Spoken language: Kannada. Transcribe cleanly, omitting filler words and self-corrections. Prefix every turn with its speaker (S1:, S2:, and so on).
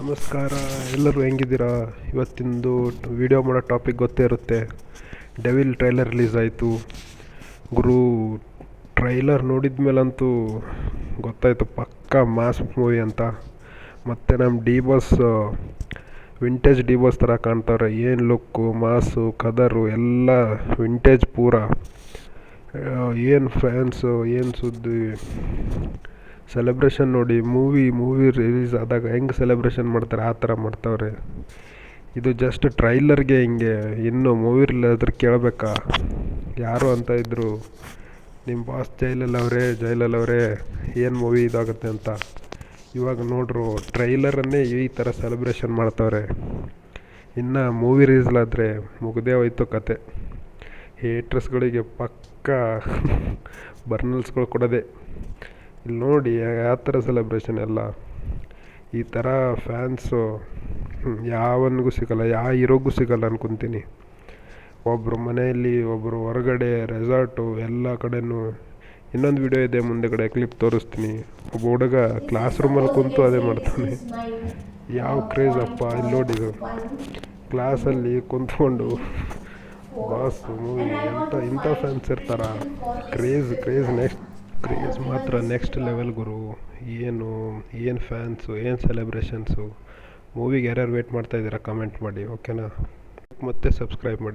S1: ನಮಸ್ಕಾರ, ಎಲ್ಲರೂ ಹೆಂಗಿದ್ದೀರಾ? ಇವತ್ತಿಂದು ವಿಡಿಯೋ ಮಾಡೋ ಟಾಪಿಕ್ ಗೊತ್ತೇ ಇರುತ್ತೆ. ಡೆವಿಲ್ ಟ್ರೈಲರ್ ರಿಲೀಸ್ ಆಯಿತು ಗುರು. ಟ್ರೈಲರ್ ನೋಡಿದ ಮೇಲಂತೂ ಗೊತ್ತಾಯಿತು ಪಕ್ಕಾ ಮಾಸ್ ಮೂವಿ ಅಂತ. ಮತ್ತು ನಮ್ಮ D boss vintage D boss ಥರ ಕಾಣ್ತವ್ರೆ. ಏನು ಲುಕ್ಕು, ಮಾಸು, ಕದರು ಎಲ್ಲ ವಿಂಟೇಜ್ ಪೂರ. ಏನು ಫ್ಯಾನ್ಸು, ಏನು ಸುದ್ದಿ. ಸೆಲೆಬ್ರೇಷನ್ ನೋಡಿ, ಮೂವಿ ರಿಲೀಸ್ ಆದಾಗ ಹೆಂಗೆ ಸೆಲೆಬ್ರೇಷನ್ ಮಾಡ್ತಾರೆ ಆ ಥರ ಮಾಡ್ತಾವ್ರೆ. ಇದು ಜಸ್ಟ್ ಟ್ರೈಲರ್ಗೆ ಹಿಂಗೆ, ಇನ್ನು ಮೂವಿ ರಿಲೀಸ್ ಕೇಳಬೇಕಾ? ಯಾರು ಅಂತ ಇದ್ದರು, ನಿಮ್ಮ ಬಾಸ್ ಜೈಲಲ್ಲವರೇ ಏನು ಮೂವಿ ಇದಾಗುತ್ತೆ ಅಂತ. ಇವಾಗ ನೋಡ್ರು ಟ್ರೈಲರನ್ನೇ ಈ ಥರ ಸೆಲೆಬ್ರೇಷನ್ ಮಾಡ್ತಾವ್ರೆ. ಇನ್ನು ಮೂವಿ ರಿಲೀಸ್ ಆದರೆ ಮುಗ್ದೇ ಹೋಯ್ತು ಕತೆ. ಹೇಟ್ರಸ್ಗಳಿಗೆ ಪಕ್ಕಾ ಬರ್ನಲ್ಸ್ಗಳು ಕೊಡೋದೆ. ಇಲ್ಲಿ ನೋಡಿ ಯಾವ ಥರ ಸೆಲೆಬ್ರೇಷನ್ ಎಲ್ಲ. ಈ ಥರ ಫ್ಯಾನ್ಸು ಯಾವನಿಗೂ ಸಿಗಲ್ಲ, ಯಾವ ಹೀರೋಗೂ ಸಿಗಲ್ಲ ಅನ್ಕೊತೀನಿ. ಒಬ್ಬರು ಮನೆಯಲ್ಲಿ, ಒಬ್ಬರು ಹೊರಗಡೆ, ರೆಸಾರ್ಟು, ಎಲ್ಲ ಕಡೆನೂ. ಇನ್ನೊಂದು ವಿಡಿಯೋ ಇದೆ, ಮುಂದೆಗಡೆ ಕ್ಲಿಪ್ ತೋರಿಸ್ತೀನಿ. ಒಬ್ಬ ಹುಡುಗ ಕ್ಲಾಸ್ ರೂಮಲ್ಲಿ ಕುಂತು ಅದೇ ಮಾಡ್ತಾನೆ. ಯಾವ ಕ್ರೇಜ್ ಅಪ್ಪ. ಇಲ್ಲಿ ನೋಡಿದು ಕ್ಲಾಸಲ್ಲಿ ಕುಂತ್ಕೊಂಡು ಬಾಸ್ ಮೂವಿ ಇಂಥ ಫ್ಯಾನ್ಸ್ ಇರ್ತಾರ. ಕ್ರೇಜ್ ಮಾತ್ರ ನೆಕ್ಸ್ಟ್ ಲೆವೆಲ್ ಗುರು. ಏನು ಫ್ಯಾನ್ಸು, ಏನು ಸೆಲೆಬ್ರೇಷನ್ಸು. ಮೂವಿಗೆ ಯಾರ್ಯಾರು ವೇಟ್ ಮಾಡ್ತಾಯಿದ್ದೀರಾ ಕಮೆಂಟ್ ಮಾಡಿ, ಓಕೆನಾ? ಮತ್ತೆ ಸಬ್ಸ್ಕ್ರೈಬ್ ಮಾಡಿ.